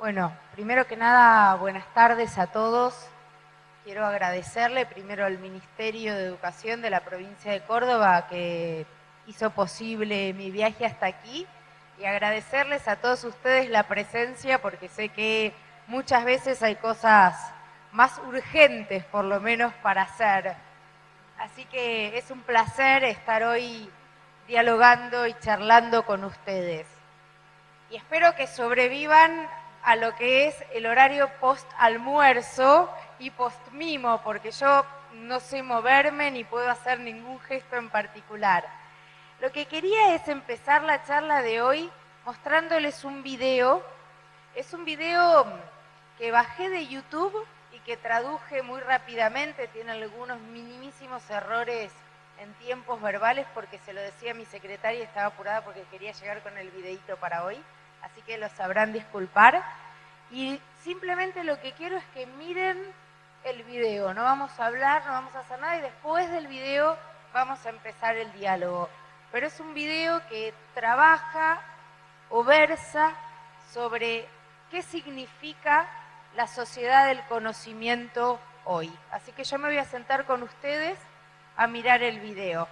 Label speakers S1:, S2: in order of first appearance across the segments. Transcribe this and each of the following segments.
S1: Bueno, primero que nada, buenas tardes a todos. Quiero agradecerle primero al Ministerio de Educación de la provincia de Córdoba que hizo posible mi viaje hasta aquí y agradecerles a todos ustedes la presencia porque sé que muchas veces hay cosas más urgentes por lo menos para hacer. Así que es un placer estar hoy dialogando y charlando con ustedes. Y espero que sobrevivan a lo que es el horario post-almuerzo y post-mimo, porque yo no sé moverme ni puedo hacer ningún gesto en particular. Lo que quería es empezar la charla de hoy mostrándoles un video. Es un video que bajé de YouTube y que traduje muy rápidamente. Tiene algunos minimísimos errores en tiempos verbales porque se lo decía a mi secretaria y estaba apurada porque quería llegar con el videíto para hoy. Así que lo sabrán disculpar. Y simplemente lo que quiero es que miren el video. No vamos a hablar, no vamos a hacer nada y después del video vamos a empezar el diálogo. Pero es un video que trabaja o versa sobre qué significa la sociedad del conocimiento hoy. Así que yo me voy a sentar con ustedes a mirar el video.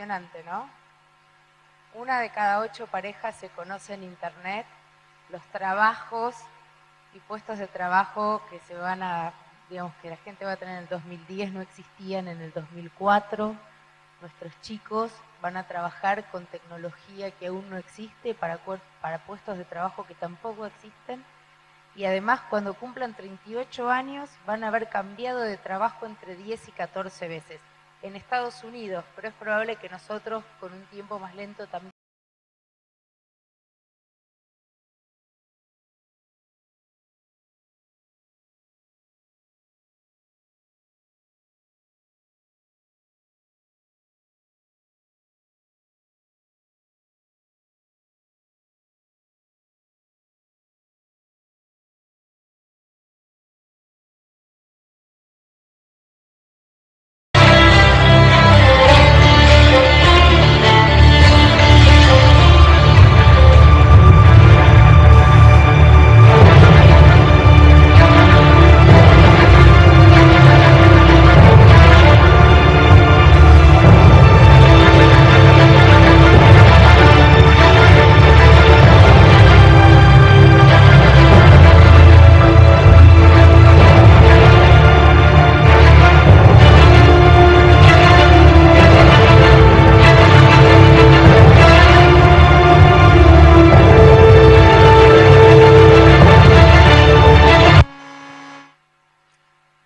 S1: impresionante, ¿no? 1 de cada 8 parejas se conoce en Internet. Los trabajos y puestos de trabajo que se van a, digamos, que la gente va a tener en el 2010 no existían en el 2004. Nuestros chicos van a trabajar con tecnología que aún no existe para puestos de trabajo que tampoco existen. Y además, cuando cumplan 38 años, van a haber cambiado de trabajo entre 10 y 14 veces. En Estados Unidos, pero es probable que nosotros, con un tiempo más lento, también.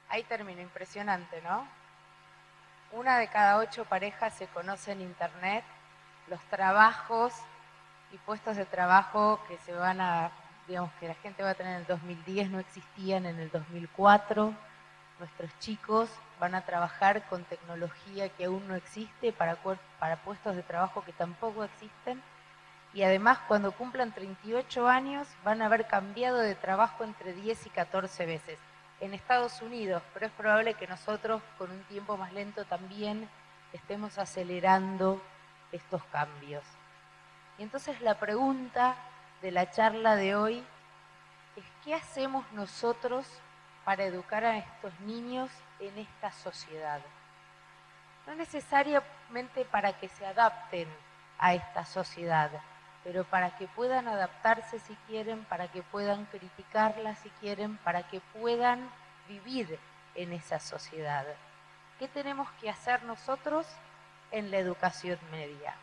S1: Ahí termino, impresionante, ¿no? 1 de cada 8 parejas se conoce en Internet. Los trabajos y puestos de trabajo que se van a, digamos, que la gente va a tener en el 2010 no existían en el 2004. Nuestros chicos van a trabajar con tecnología que aún no existe para puestos de trabajo que tampoco existen. Y además, cuando cumplan 38 años, van a haber cambiado de trabajo entre 10 y 14 veces. En Estados Unidos, pero es probable que nosotros, con un tiempo más lento, también estemos acelerando estos cambios. Y entonces la pregunta de la charla de hoy es: ¿qué hacemos nosotros para educar a estos niños en esta sociedad? No necesariamente para que se adapten a esta sociedad, pero para que puedan adaptarse si quieren, para que puedan criticarla si quieren, para que puedan vivir en esa sociedad. ¿Qué tenemos que hacer nosotros en la educación media?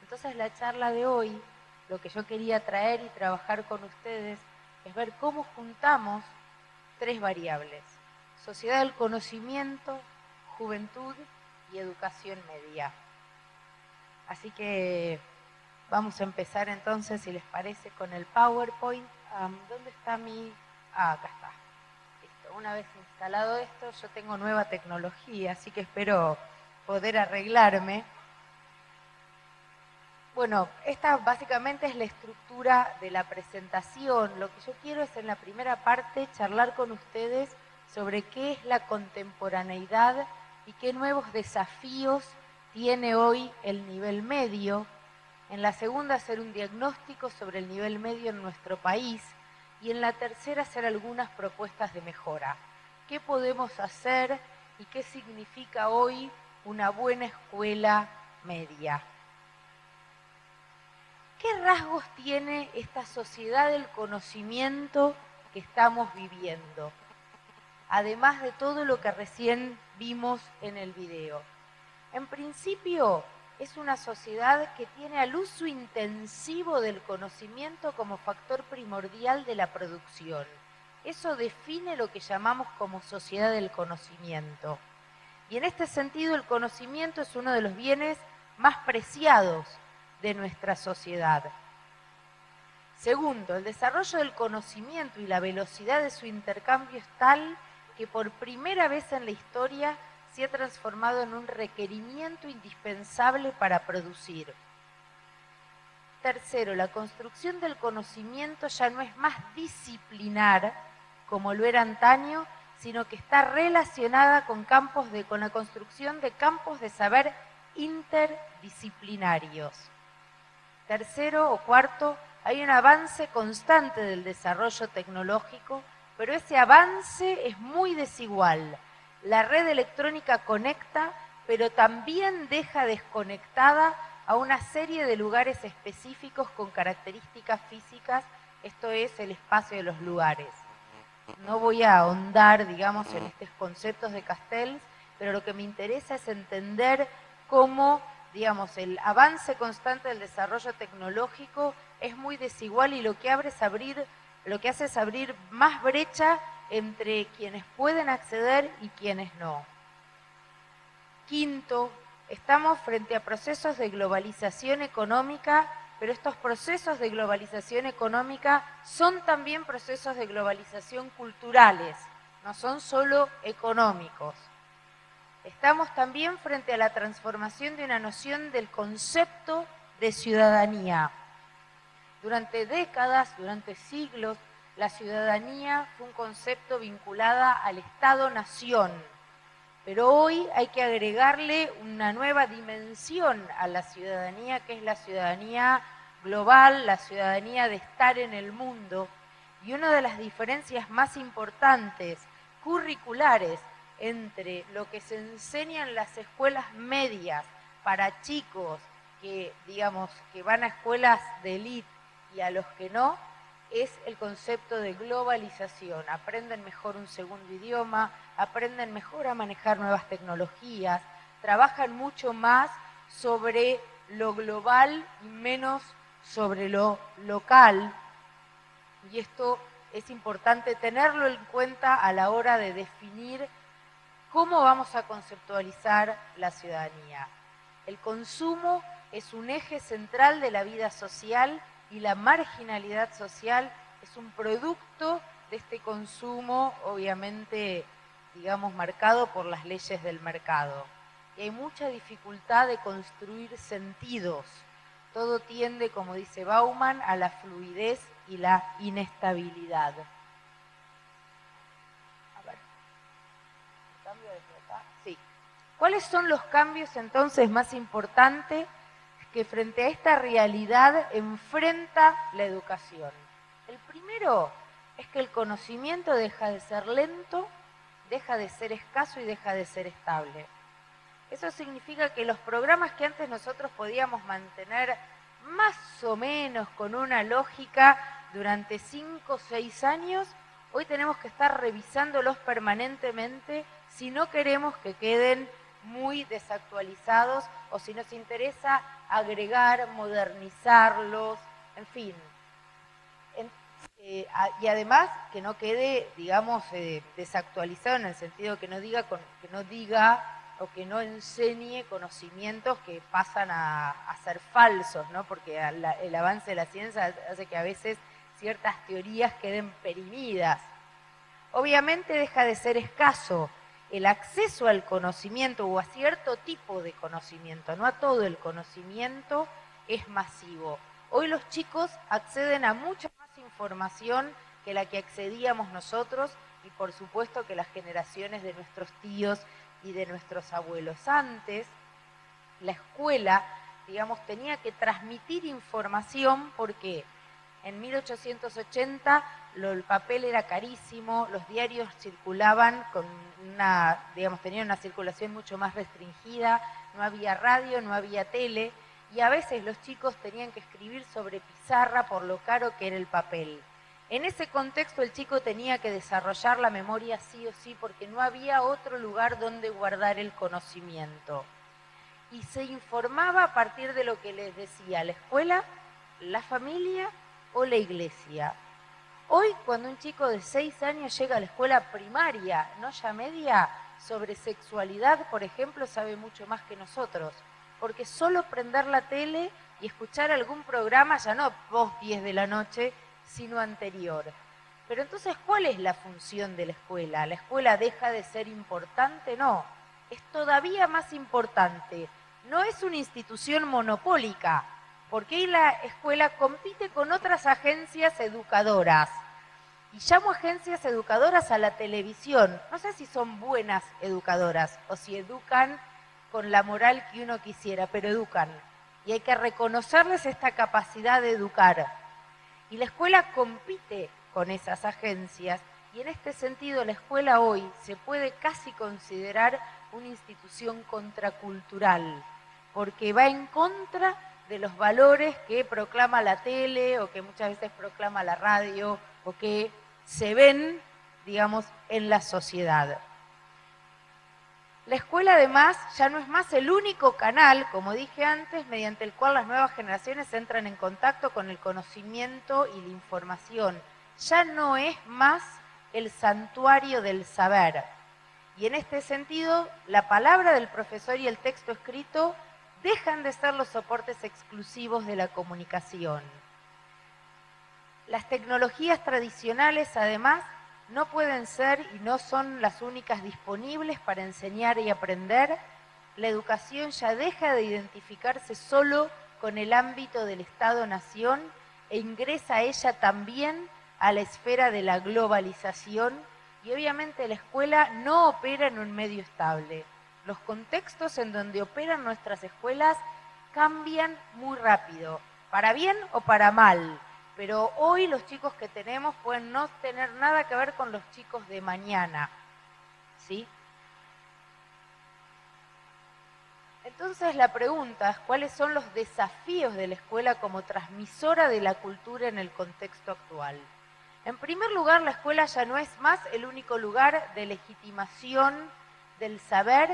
S1: Entonces, la charla de hoy, lo que yo quería traer y trabajar con ustedes es ver cómo juntamos 3 variables: sociedad del conocimiento, juventud y educación media. Así que vamos a empezar entonces, si les parece, con el PowerPoint. ¿Dónde está mi...? Acá está. Listo. Una vez instalado esto, yo tengo nueva tecnología, así que espero poder arreglarme. Bueno, esta básicamente es la estructura de la presentación. Lo que yo quiero es, en la primera parte, charlar con ustedes sobre qué es la contemporaneidad y qué nuevos desafíos tiene hoy el nivel medio. En la segunda, hacer un diagnóstico sobre el nivel medio en nuestro país. Y en la tercera, hacer algunas propuestas de mejora. ¿Qué podemos hacer y qué significa hoy una buena escuela media? ¿Qué rasgos tiene esta sociedad del conocimiento que estamos viviendo? Además de todo lo que recién vimos en el video. En principio, es una sociedad que tiene al uso intensivo del conocimiento como factor primordial de la producción. Eso define lo que llamamos como sociedad del conocimiento. Y en este sentido, el conocimiento es uno de los bienes más preciados de nuestra sociedad. Segundo, el desarrollo del conocimiento y la velocidad de su intercambio es tal que por primera vez en la historia se ha transformado en un requerimiento indispensable para producir. Tercero, la construcción del conocimiento ya no es más disciplinar, como lo era antaño, sino que está relacionada con la construcción de campos de saber interdisciplinarios. Tercero o cuarto, hay un avance constante del desarrollo tecnológico, pero ese avance es muy desigual. La red electrónica conecta, pero también deja desconectada a una serie de lugares específicos con características físicas, esto es el espacio de los lugares. No voy a ahondar, digamos, en estos conceptos de Castells, pero lo que me interesa es entender cómo, digamos, el avance constante del desarrollo tecnológico es muy desigual y lo que hace es abrir más brecha entre quienes pueden acceder y quienes no. Quinto, estamos frente a procesos de globalización económica, pero estos procesos de globalización económica son también procesos de globalización culturales, no son solo económicos. Estamos también frente a la transformación de una noción del concepto de ciudadanía. Durante décadas, durante siglos, la ciudadanía fue un concepto vinculada al Estado-nación. Pero hoy hay que agregarle una nueva dimensión a la ciudadanía, que es la ciudadanía global, la ciudadanía de estar en el mundo. Y una de las diferencias más importantes, curriculares, entre lo que se enseña en las escuelas medias para chicos que, digamos, que van a escuelas de élite y a los que no, es el concepto de globalización. Aprenden mejor un segundo idioma, aprenden mejor a manejar nuevas tecnologías, trabajan mucho más sobre lo global y menos sobre lo local. Y esto es importante tenerlo en cuenta a la hora de definir cómo vamos a conceptualizar la ciudadanía. El consumo es un eje central de la vida social y la marginalidad social es un producto de este consumo, obviamente, digamos, marcado por las leyes del mercado. Y hay mucha dificultad de construir sentidos. Todo tiende, como dice Bauman, a la fluidez y la inestabilidad. A ver, ¿cambio desde acá? Sí. ¿Cuáles son los cambios entonces más importantes que frente a esta realidad enfrenta la educación? El primero es que el conocimiento deja de ser lento, deja de ser escaso y deja de ser estable. Eso significa que los programas que antes nosotros podíamos mantener más o menos con una lógica durante 5 o 6 años, hoy tenemos que estar revisándolos permanentemente si no queremos que queden muy desactualizados o si nos interesa agregar, modernizarlos, en fin. Y además que no quede, digamos, desactualizado en el sentido que no diga o que no enseñe conocimientos que pasan a ser falsos, ¿no? Porque el avance de la ciencia hace que a veces ciertas teorías queden perimidas. Obviamente deja de ser escaso el acceso al conocimiento o a cierto tipo de conocimiento, no a todo el conocimiento, es masivo. Hoy los chicos acceden a mucha más información que la que accedíamos nosotros y por supuesto que las generaciones de nuestros tíos y de nuestros abuelos. Antes, la escuela, digamos, tenía que transmitir información porque en 1880 el papel era carísimo, los diarios circulaban con tenían una circulación mucho más restringida, no había radio, no había tele, y a veces los chicos tenían que escribir sobre pizarra por lo caro que era el papel. En ese contexto el chico tenía que desarrollar la memoria sí o sí porque no había otro lugar donde guardar el conocimiento. Y se informaba a partir de lo que les decía la escuela, la familia o la iglesia. Hoy, cuando un chico de 6 años llega a la escuela primaria, no ya media, sobre sexualidad, por ejemplo, sabe mucho más que nosotros. Porque solo prender la tele y escuchar algún programa, ya no post 10 de la noche, sino anterior. Pero entonces, ¿cuál es la función de la escuela? ¿La escuela deja de ser importante? No, es todavía más importante. No es una institución monopólica, porque ahí la escuela compite con otras agencias educadoras. Y llamo agencias educadoras a la televisión. No sé si son buenas educadoras o si educan con la moral que uno quisiera, pero educan. Y hay que reconocerles esta capacidad de educar. Y la escuela compite con esas agencias y en este sentido la escuela hoy se puede casi considerar una institución contracultural, porque va en contra de los valores que proclama la tele o que muchas veces proclama la radio o que se ven, digamos, en la sociedad. La escuela, además, ya no es más el único canal, como dije antes, mediante el cual las nuevas generaciones entran en contacto con el conocimiento y la información. Ya no es más el santuario del saber. Y en este sentido, la palabra del profesor y el texto escrito dejan de ser los soportes exclusivos de la comunicación. Las tecnologías tradicionales, además, no pueden ser y no son las únicas disponibles para enseñar y aprender. La educación ya deja de identificarse solo con el ámbito del Estado-Nación e ingresa a ella también a la esfera de la globalización, y obviamente la escuela no opera en un medio estable. Los contextos en donde operan nuestras escuelas cambian muy rápido, para bien o para mal. Pero hoy los chicos que tenemos pueden no tener nada que ver con los chicos de mañana, ¿sí? Entonces la pregunta es, ¿cuáles son los desafíos de la escuela como transmisora de la cultura en el contexto actual? En primer lugar, la escuela ya no es más el único lugar de legitimación del saber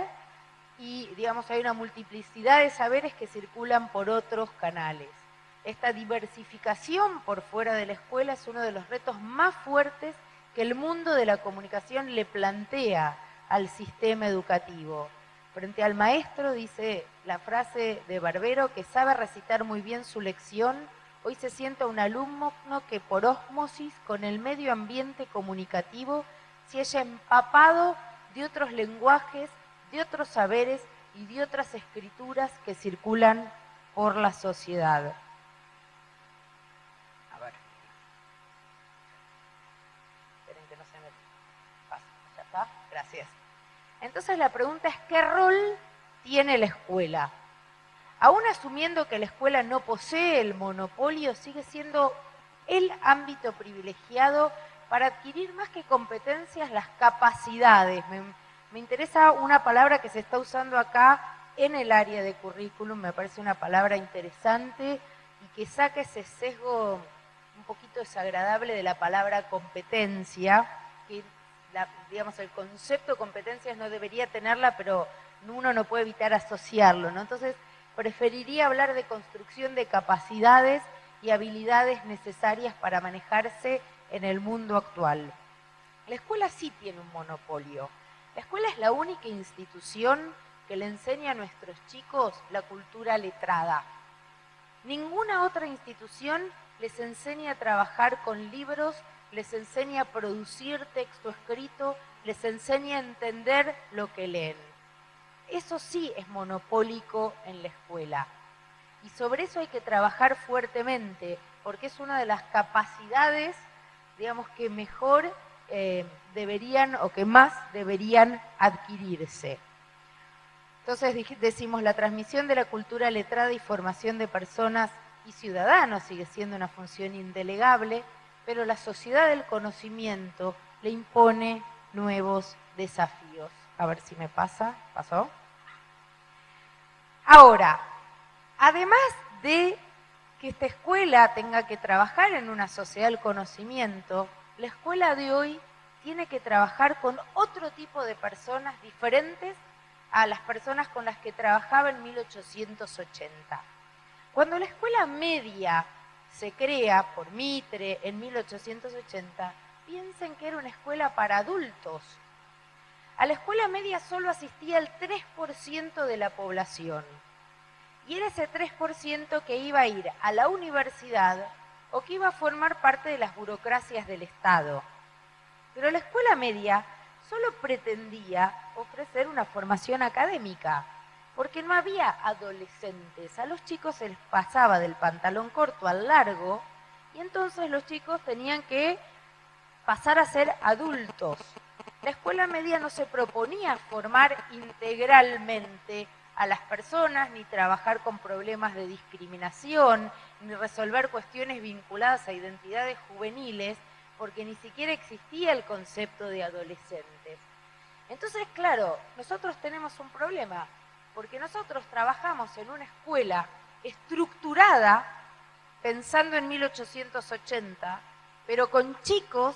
S1: y, digamos, hay una multiplicidad de saberes que circulan por otros canales. Esta diversificación por fuera de la escuela es uno de los retos más fuertes que el mundo de la comunicación le plantea al sistema educativo. Frente al maestro, dice la frase de Barbero, que sabe recitar muy bien su lección, hoy se sienta un alumno que por ósmosis con el medio ambiente comunicativo se haya empapado de otros lenguajes, de otros saberes y de otras escrituras que circulan por la sociedad. Gracias. Entonces la pregunta es, ¿qué rol tiene la escuela? Aún asumiendo que la escuela no posee el monopolio, sigue siendo el ámbito privilegiado para adquirir más que competencias, las capacidades. Me interesa una palabra que se está usando acá en el área de currículum, me parece una palabra interesante y que saca ese sesgo un poquito desagradable de la palabra competencia, que digamos, el concepto de competencias no debería tenerla, pero uno no puede evitar asociarlo, ¿no? Entonces, preferiría hablar de construcción de capacidades y habilidades necesarias para manejarse en el mundo actual. La escuela sí tiene un monopolio. La escuela es la única institución que le enseña a nuestros chicos la cultura letrada. Ninguna otra institución les enseña a trabajar con libros, les enseña a producir texto escrito, les enseña a entender lo que leen. Eso sí es monopólico en la escuela. Y sobre eso hay que trabajar fuertemente, porque es una de las capacidades, digamos, que mejor deberían o que más deberían adquirirse. Entonces decimos, la transmisión de la cultura letrada y formación de personas y ciudadanos sigue siendo una función indelegable, pero la sociedad del conocimiento le impone nuevos desafíos. A ver si me pasa. ¿Pasó? Ahora, además de que esta escuela tenga que trabajar en una sociedad del conocimiento, la escuela de hoy tiene que trabajar con otro tipo de personas diferentes a las personas con las que trabajaba en 1880. Cuando la escuela media se crea por Mitre en 1880, piensen que era una escuela para adultos. A la escuela media solo asistía el 3% de la población. Y era ese 3% que iba a ir a la universidad o que iba a formar parte de las burocracias del Estado. Pero la escuela media solo pretendía ofrecer una formación académica, porque no había adolescentes. A los chicos se les pasaba del pantalón corto al largo y entonces los chicos tenían que pasar a ser adultos. La escuela media no se proponía formar integralmente a las personas, ni trabajar con problemas de discriminación, ni resolver cuestiones vinculadas a identidades juveniles, porque ni siquiera existía el concepto de adolescentes. Entonces, claro, nosotros tenemos un problema, porque nosotros trabajamos en una escuela estructurada, pensando en 1880, pero con chicos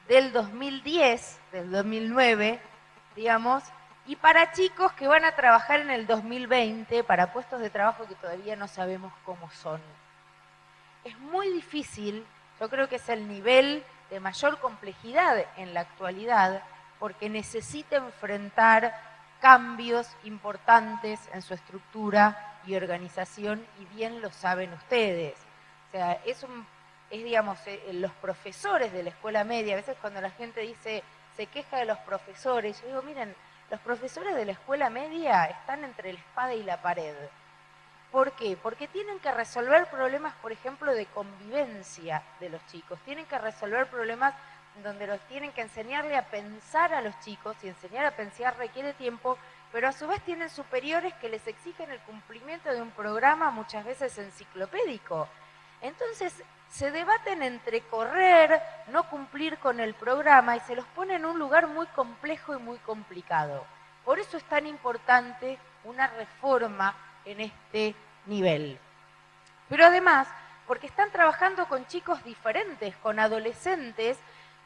S1: del 2010, del 2009, digamos, y para chicos que van a trabajar en el 2020 para puestos de trabajo que todavía no sabemos cómo son. Es muy difícil, yo creo que es el nivel de mayor complejidad en la actualidad, porque necesita enfrentar cambios importantes en su estructura y organización, y bien lo saben ustedes. O sea, digamos, los profesores de la escuela media, a veces cuando la gente dice, se queja de los profesores, yo digo, miren, los profesores de la escuela media están entre la espada y la pared. ¿Por qué? Porque tienen que resolver problemas, por ejemplo, de convivencia de los chicos. Tienen que resolver problemas donde los tienen que enseñarle a pensar a los chicos, y enseñar a pensar requiere tiempo, pero a su vez tienen superiores que les exigen el cumplimiento de un programa muchas veces enciclopédico. Entonces se debaten entre correr, no cumplir con el programa, y se los pone en un lugar muy complejo y muy complicado. Por eso es tan importante una reforma en este nivel. Pero además, porque están trabajando con chicos diferentes, con adolescentes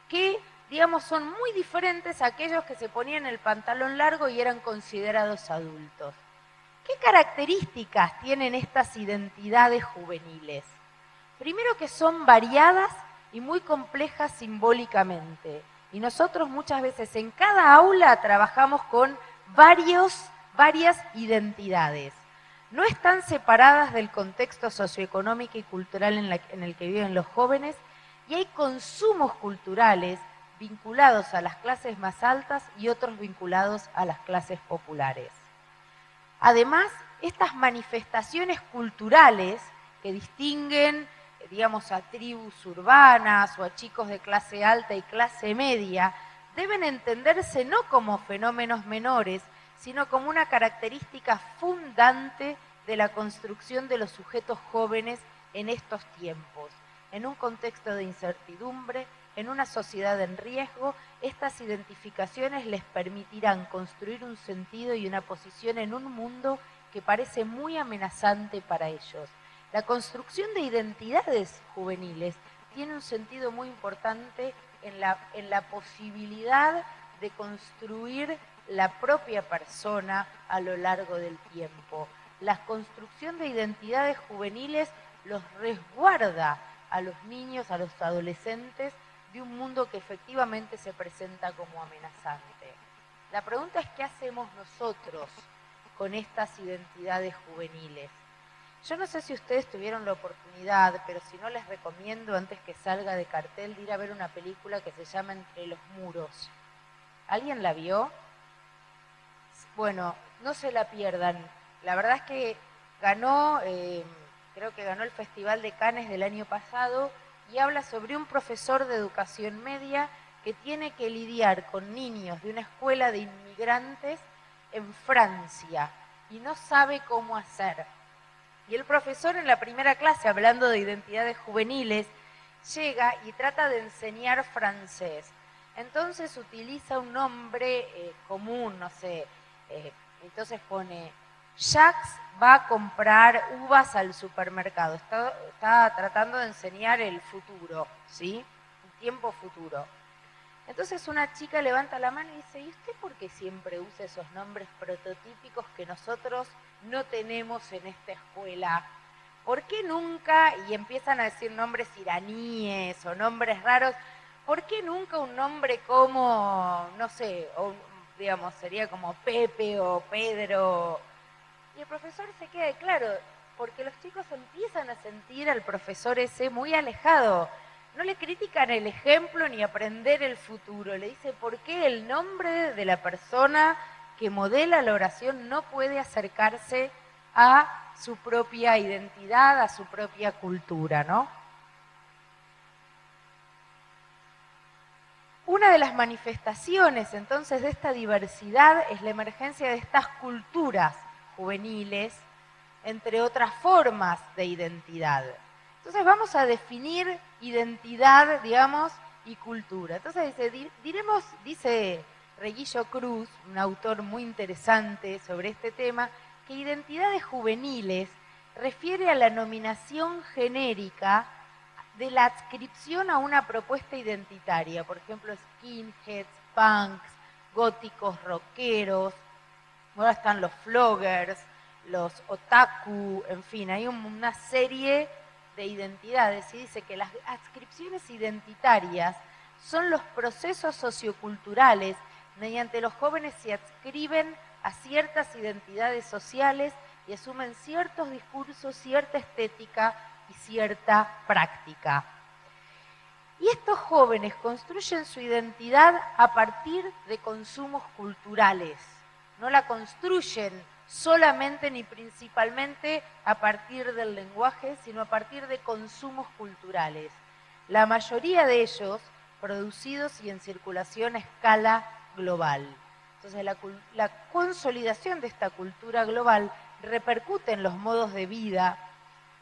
S1: que, digamos, son muy diferentes a aquellos que se ponían el pantalón largo y eran considerados adultos. ¿Qué características tienen estas identidades juveniles? Primero, que son variadas y muy complejas simbólicamente. Y nosotros muchas veces en cada aula trabajamos con varias identidades. No están separadas del contexto socioeconómico y cultural en el que viven los jóvenes, y hay consumos culturales vinculados a las clases más altas y otros vinculados a las clases populares. Además, estas manifestaciones culturales que distinguen, digamos, a tribus urbanas o a chicos de clase alta y clase media, deben entenderse no como fenómenos menores, sino como una característica fundante de la construcción de los sujetos jóvenes en estos tiempos. En un contexto de incertidumbre, en una sociedad en riesgo, estas identificaciones les permitirán construir un sentido y una posición en un mundo que parece muy amenazante para ellos. La construcción de identidades juveniles tiene un sentido muy importante en la posibilidad de construir la propia persona a lo largo del tiempo. La construcción de identidades juveniles los resguarda a los niños, a los adolescentes, de un mundo que efectivamente se presenta como amenazante. La pregunta es, ¿qué hacemos nosotros con estas identidades juveniles? Yo no sé si ustedes tuvieron la oportunidad, pero si no, les recomiendo, antes que salga de cartel, de ir a ver una película que se llama Entre los muros. ¿Alguien la vio? Bueno, no se la pierdan. La verdad es que ganó, creo que ganó el Festival de Cannes del año pasado, y habla sobre un profesor de educación media que tiene que lidiar con niños de una escuela de inmigrantes en Francia y no sabe cómo hacer. Y el profesor, en la primera clase, hablando de identidades juveniles, llega y trata de enseñar francés. Entonces utiliza un nombre común, no sé, entonces pone: Jacques va a comprar uvas al supermercado. Está tratando de enseñar el futuro, ¿sí? El tiempo futuro. Entonces una chica levanta la mano y dice: ¿y usted por qué siempre usa esos nombres prototípicos que nosotros no tenemos en esta escuela? ¿Por qué nunca? Y empiezan a decir nombres iraníes o nombres raros. ¿Por qué nunca un nombre como, no sé, o, digamos, sería como Pepe o Pedro? Y el profesor se queda claro, porque los chicos empiezan a sentir al profesor ese muy alejado. No le critican el ejemplo ni aprender el futuro. Le dice, ¿por qué el nombre de la persona que modela la oración no puede acercarse a su propia identidad, a su propia cultura, ¿no? Una de las manifestaciones, entonces, de esta diversidad es la emergencia de estas culturas juveniles, entre otras formas de identidad. Entonces vamos a definir identidad, digamos, y cultura. Entonces dice Reguillo Cruz, un autor muy interesante sobre este tema, que identidades juveniles refiere a la nominación genérica de la adscripción a una propuesta identitaria, por ejemplo, skinheads, punks, góticos, rockeros, ahora están los floggers, los otaku, en fin, hay una serie de identidades y dice que las adscripciones identitarias son los procesos socioculturales mediante los jóvenes se adscriben a ciertas identidades sociales y asumen ciertos discursos, cierta estética y cierta práctica. Y estos jóvenes construyen su identidad a partir de consumos culturales. No la construyen solamente ni principalmente a partir del lenguaje, sino a partir de consumos culturales. La mayoría de ellos producidos y en circulación a escala global. Entonces la consolidación de esta cultura global repercute en los modos de vida,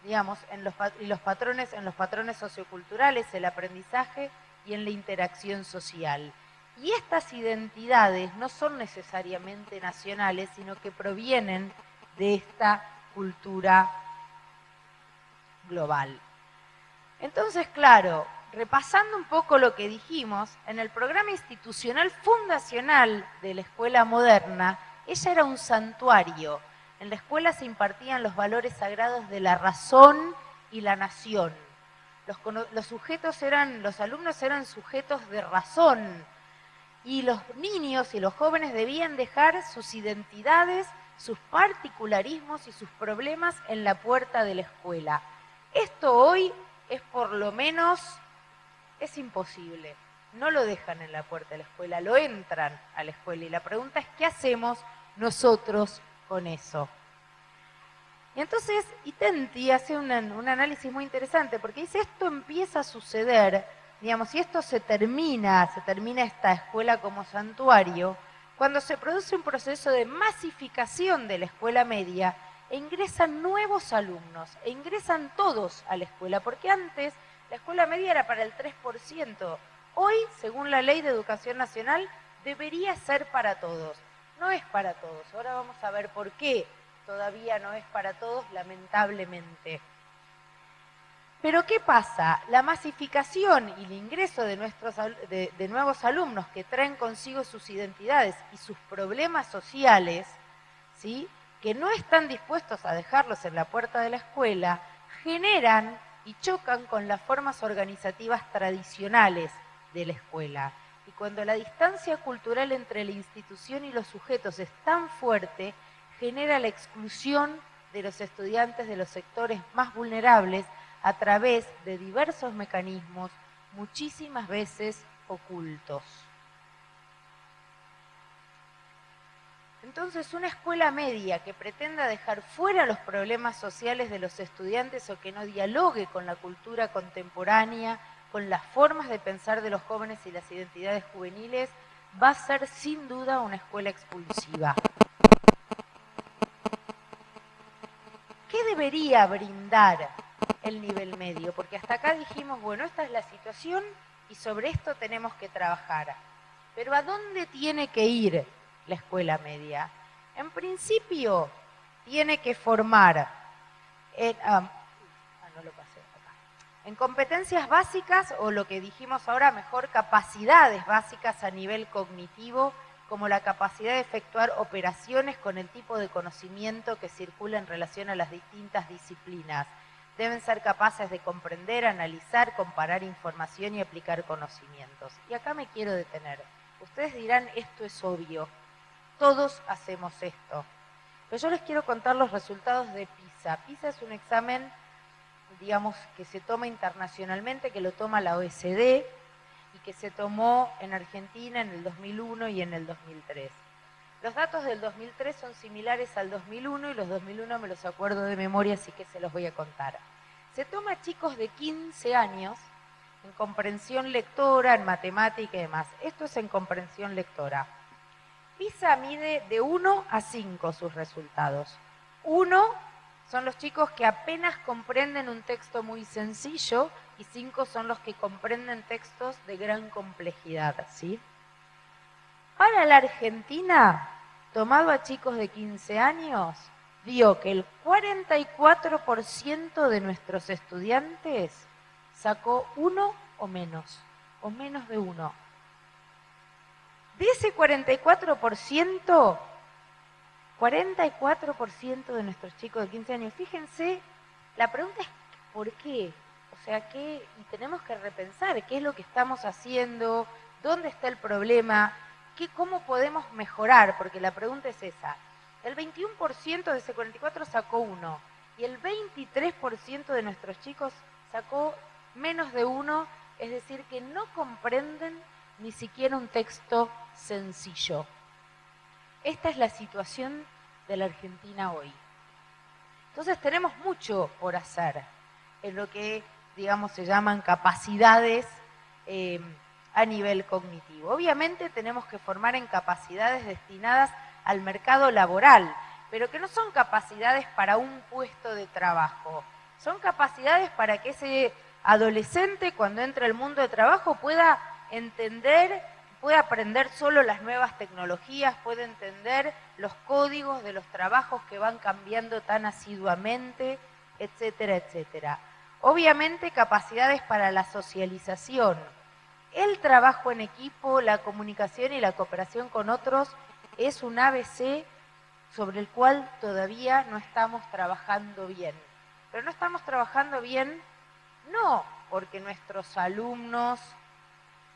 S1: digamos, en los patrones socioculturales, el aprendizaje y en la interacción social. Y estas identidades no son necesariamente nacionales, sino que provienen de esta cultura global. Entonces, claro, repasando un poco lo que dijimos, en el programa institucional fundacional de la escuela moderna, ella era un santuario. En la escuela se impartían los valores sagrados de la razón y la nación. Los alumnos eran sujetos de razón y los niños y los jóvenes debían dejar sus identidades, sus particularismos y sus problemas en la puerta de la escuela. Esto hoy es por lo menos, es imposible. No lo dejan en la puerta de la escuela, lo entran a la escuela. Y la pregunta es, ¿qué hacemos nosotros con eso? Y entonces Itenti hace un análisis muy interesante, porque dice, esto empieza a suceder, digamos, si esto se termina esta escuela como santuario, cuando se produce un proceso de masificación de la escuela media, e ingresan nuevos alumnos, e ingresan todos a la escuela, porque antes la escuela media era para el 3%. Hoy, según la Ley de Educación Nacional, debería ser para todos. No es para todos. Ahora vamos a ver por qué todavía no es para todos, lamentablemente. Pero ¿qué pasa? La masificación y el ingreso de nuevos alumnos que traen consigo sus identidades y sus problemas sociales, ¿sí?, que no están dispuestos a dejarlos en la puerta de la escuela, generan y chocan con las formas organizativas tradicionales de la escuela. Y cuando la distancia cultural entre la institución y los sujetos es tan fuerte, genera la exclusión de los estudiantes de los sectores más vulnerables a través de diversos mecanismos, muchísimas veces ocultos. Entonces, una escuela media que pretenda dejar fuera los problemas sociales de los estudiantes o que no dialogue con la cultura contemporánea, con las formas de pensar de los jóvenes y las identidades juveniles, va a ser sin duda una escuela expulsiva. ¿Qué debería brindar el nivel medio? Porque hasta acá dijimos, bueno, esta es la situación y sobre esto tenemos que trabajar. Pero ¿a dónde tiene que ir la escuela media? En principio, tiene que formar en competencias básicas, o lo que dijimos ahora, mejor capacidades básicas a nivel cognitivo, como la capacidad de efectuar operaciones con el tipo de conocimiento que circula en relación a las distintas disciplinas. Deben ser capaces de comprender, analizar, comparar información y aplicar conocimientos. Y acá me quiero detener. Ustedes dirán, esto es obvio. Todos hacemos esto. Pero yo les quiero contar los resultados de PISA. PISA es un examen, digamos, que se toma internacionalmente, que lo toma la OECD y que se tomó en Argentina en el 2001 y en el 2003. Los datos del 2003 son similares al 2001 y los 2001 me los acuerdo de memoria, así que se los voy a contar. Se toma a chicos de 15 años en comprensión lectora, en matemática y demás. Esto es en comprensión lectora. PISA mide de 1 a 5 sus resultados. 1 son los chicos que apenas comprenden un texto muy sencillo y 5 son los que comprenden textos de gran complejidad, ¿sí? Para la Argentina, tomado a chicos de 15 años, dio que el 44% de nuestros estudiantes sacó 1 o menos de 1. De ese 44%, 44% de nuestros chicos de 15 años, fíjense, la pregunta es ¿por qué? O sea, y tenemos que repensar qué es lo que estamos haciendo, dónde está el problema, cómo podemos mejorar, porque la pregunta es esa. El 21% de ese 44% sacó 1 y el 23% de nuestros chicos sacó menos de 1, es decir, que no comprenden ni siquiera un texto sencillo. Esta es la situación de la Argentina hoy. Entonces tenemos mucho por hacer en lo que, digamos, se llaman capacidades a nivel cognitivo. Obviamente tenemos que formar en capacidades destinadas al mercado laboral, pero que no son capacidades para un puesto de trabajo. Son capacidades para que ese adolescente, cuando entre al mundo de trabajo, pueda entender, pueda aprender solo las nuevas tecnologías, puede entender los códigos de los trabajos que van cambiando tan asiduamente, etcétera, etcétera. Obviamente capacidades para la socialización, el trabajo en equipo, la comunicación y la cooperación con otros es un ABC sobre el cual todavía no estamos trabajando bien. Pero no estamos trabajando bien no porque nuestros alumnos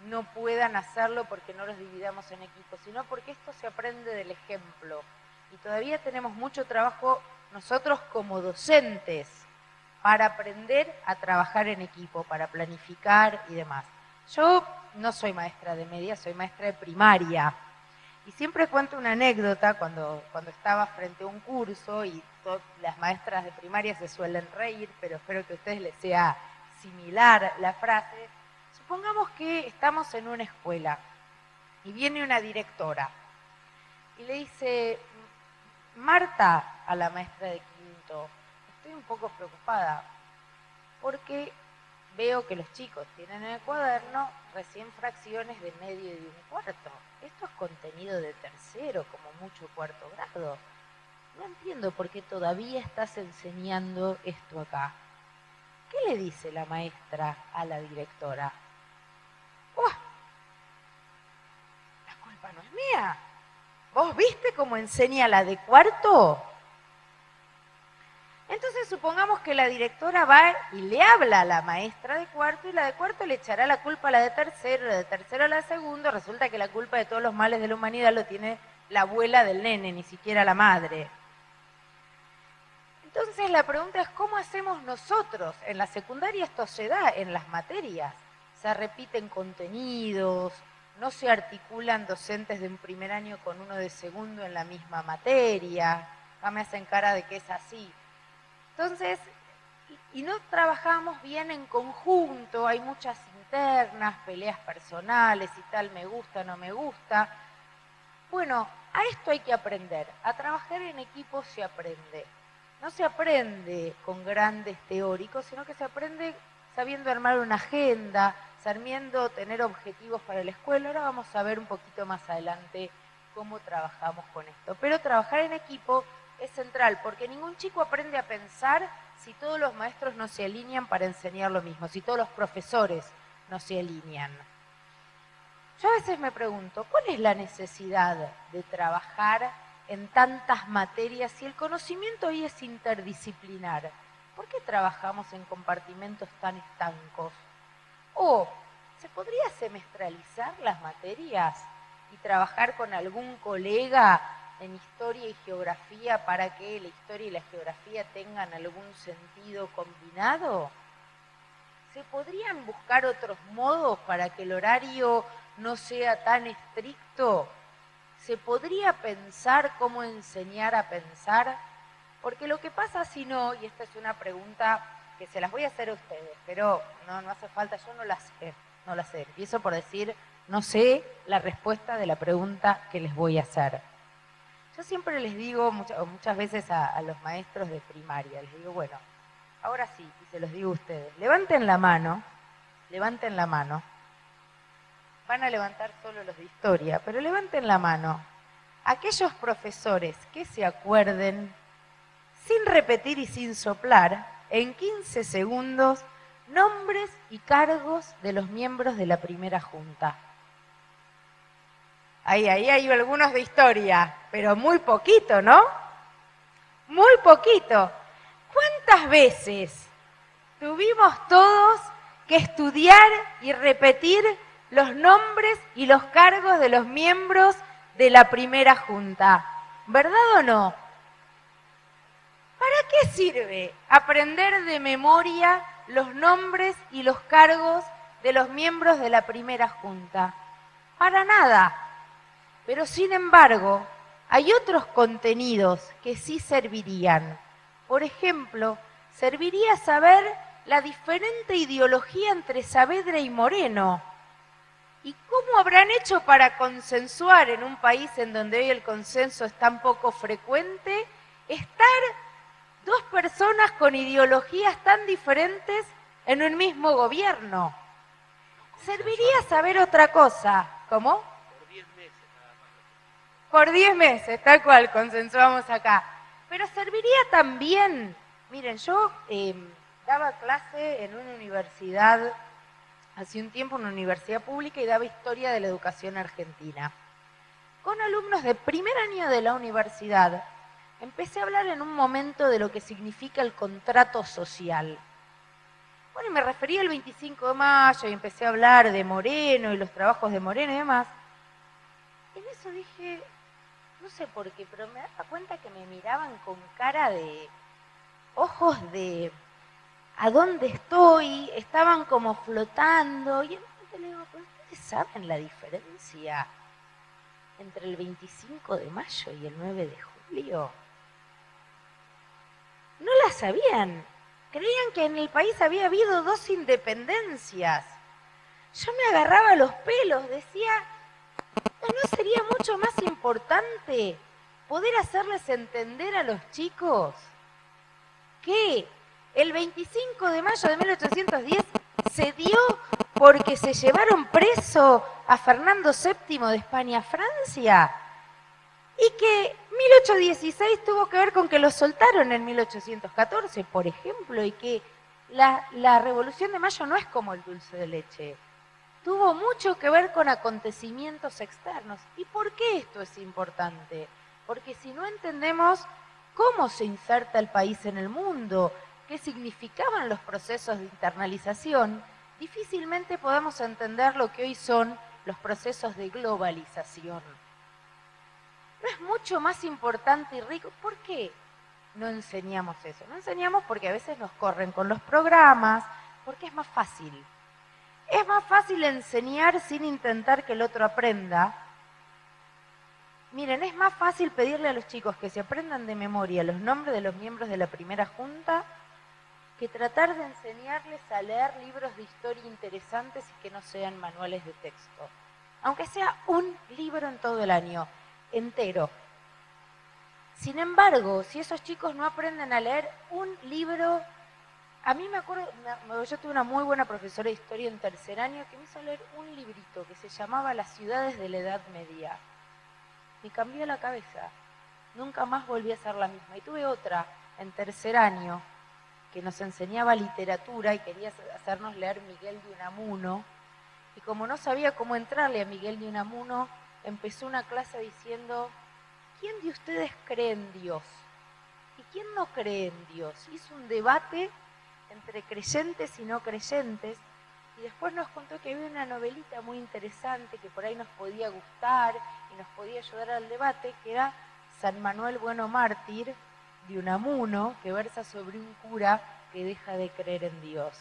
S1: no puedan hacerlo porque no los dividamos en equipos, sino porque esto se aprende del ejemplo. Y todavía tenemos mucho trabajo nosotros como docentes para aprender a trabajar en equipo, para planificar y demás. Yo no soy maestra de media, soy maestra de primaria. Y siempre cuento una anécdota cuando estaba frente a un curso y las maestras de primaria se suelen reír, pero espero que a ustedes les sea similar la frase. Supongamos que estamos en una escuela y viene una directora y le dice, Marta, a la maestra de quinto, estoy un poco preocupada porque veo que los chicos tienen en el cuaderno recién fracciones de medio y de un cuarto. Esto es contenido de tercero, como mucho cuarto grado. No entiendo por qué todavía estás enseñando esto acá. ¿Qué le dice la maestra a la directora? La culpa no es mía. ¿Vos viste cómo enseña la de cuarto? Entonces supongamos que la directora va y le habla a la maestra de cuarto y la de cuarto le echará la culpa a la de tercero a la de segundo. Resulta que la culpa de todos los males de la humanidad lo tiene la abuela del nene, ni siquiera la madre. Entonces la pregunta es, ¿cómo hacemos nosotros? En la secundaria esto se da en las materias. Se repiten contenidos, no se articulan docentes de un primer año con uno de segundo en la misma materia. Acá me hacen cara de que es así. Entonces, y no trabajamos bien en conjunto, hay muchas internas, peleas personales y tal, me gusta, no me gusta. Bueno, a esto hay que aprender, a trabajar en equipo se aprende. No se aprende con grandes teóricos, sino que se aprende sabiendo armar una agenda, sabiendo tener objetivos para la escuela. Ahora vamos a ver un poquito más adelante cómo trabajamos con esto. Pero trabajar en equipo es central, porque ningún chico aprende a pensar si todos los maestros no se alinean para enseñar lo mismo, si todos los profesores no se alinean. Yo a veces me pregunto, ¿cuál es la necesidad de trabajar en tantas materias si el conocimiento hoy es interdisciplinar? ¿Por qué trabajamos en compartimentos tan estancos? ¿O se podría semestralizar las materias y trabajar con algún colega en historia y geografía para que la historia y la geografía tengan algún sentido combinado? ¿Se podrían buscar otros modos para que el horario no sea tan estricto? ¿Se podría pensar cómo enseñar a pensar? Porque lo que pasa si no, y esta es una pregunta que se las voy a hacer a ustedes, pero no hace falta, yo no la sé. Empiezo por decir, no sé la respuesta de la pregunta que les voy a hacer. Yo siempre les digo, muchas veces a los maestros de primaria, les digo, bueno, ahora sí, y se los digo a ustedes, levanten la mano, van a levantar solo los de historia, pero levanten la mano. Aquellos profesores que se acuerden, sin repetir y sin soplar, en 15 segundos, nombres y cargos de los miembros de la primera junta. Ahí hay algunos de historia, pero muy poquito, ¿no? Muy poquito. ¿Cuántas veces tuvimos todos que estudiar y repetir los nombres y los cargos de los miembros de la primera junta? ¿Verdad o no? ¿Para qué sirve aprender de memoria los nombres y los cargos de los miembros de la primera junta? Para nada. Pero sin embargo, hay otros contenidos que sí servirían. Por ejemplo, serviría saber la diferente ideología entre Saavedra y Moreno. ¿Y cómo habrán hecho para consensuar en un país en donde hoy el consenso es tan poco frecuente, estar dos personas con ideologías tan diferentes en un mismo gobierno? Serviría saber otra cosa. ¿Cómo?
S2: Por 10 meses nada más.
S1: Por 10 meses, tal cual, consensuamos acá. Pero serviría también, miren, yo daba clase en una universidad, hace un tiempo en una universidad pública, y daba historia de la educación argentina. Con alumnos de primer año de la universidad, empecé a hablar en un momento de lo que significa el contrato social. Bueno, y me refería al 25 de mayo y empecé a hablar de Moreno y los trabajos de Moreno y demás. En eso dije, no sé por qué, pero me daba cuenta que me miraban con cara de ojos de ¿a dónde estoy? Estaban como flotando. Y entonces le digo, ¿ustedes saben la diferencia entre el 25 de mayo y el 9 de julio? No la sabían. Creían que en el país había habido dos independencias. Yo me agarraba los pelos, decía, ¿no sería mucho más importante poder hacerles entender a los chicos que el 25 de mayo de 1810 se dio porque se llevaron preso a Fernando VII de España a Francia? Y que 1816 tuvo que ver con que lo soltaron en 1814, por ejemplo, y que la Revolución de Mayo no es como el dulce de leche. Tuvo mucho que ver con acontecimientos externos. ¿Y por qué esto es importante? Porque si no entendemos cómo se inserta el país en el mundo, qué significaban los procesos de internalización, difícilmente podemos entender lo que hoy son los procesos de globalización. ¿No es mucho más importante y rico? ¿Por qué no enseñamos eso? No enseñamos porque a veces nos corren con los programas, porque es más fácil. Es más fácil enseñar sin intentar que el otro aprenda. Miren, es más fácil pedirle a los chicos que se aprendan de memoria los nombres de los miembros de la primera junta que tratar de enseñarles a leer libros de historia interesantes y que no sean manuales de texto. Aunque sea un libro en todo el año, entero. Sin embargo, si esos chicos no aprenden a leer un libro, a mí me acuerdo, yo tuve una muy buena profesora de historia en tercer año que me hizo leer un librito que se llamaba Las ciudades de la Edad Media. Me cambió la cabeza. Nunca más volví a ser la misma. Y tuve otra en tercer año que nos enseñaba literatura y quería hacernos leer Miguel de Unamuno. Y como no sabía cómo entrarle a Miguel de Unamuno, empezó una clase diciendo, ¿quién de ustedes cree en Dios? ¿Y quién no cree en Dios? Hizo un debate entre creyentes y no creyentes, y después nos contó que había una novelita muy interesante que por ahí nos podía gustar y nos podía ayudar al debate, que era San Manuel Bueno Mártir, de Unamuno, que versa sobre un cura que deja de creer en Dios.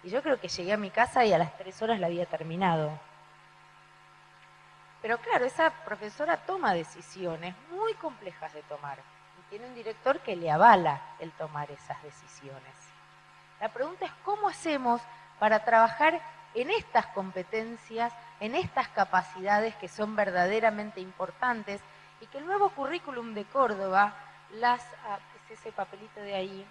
S1: Y yo creo que llegué a mi casa y a las 3 horas la había terminado. Pero claro, esa profesora toma decisiones muy complejas de tomar, y tiene un director que le avala el tomar esas decisiones. La pregunta es cómo hacemos para trabajar en estas competencias, en estas capacidades que son verdaderamente importantes y que el nuevo currículum de Córdoba, es ese papelito de ahí,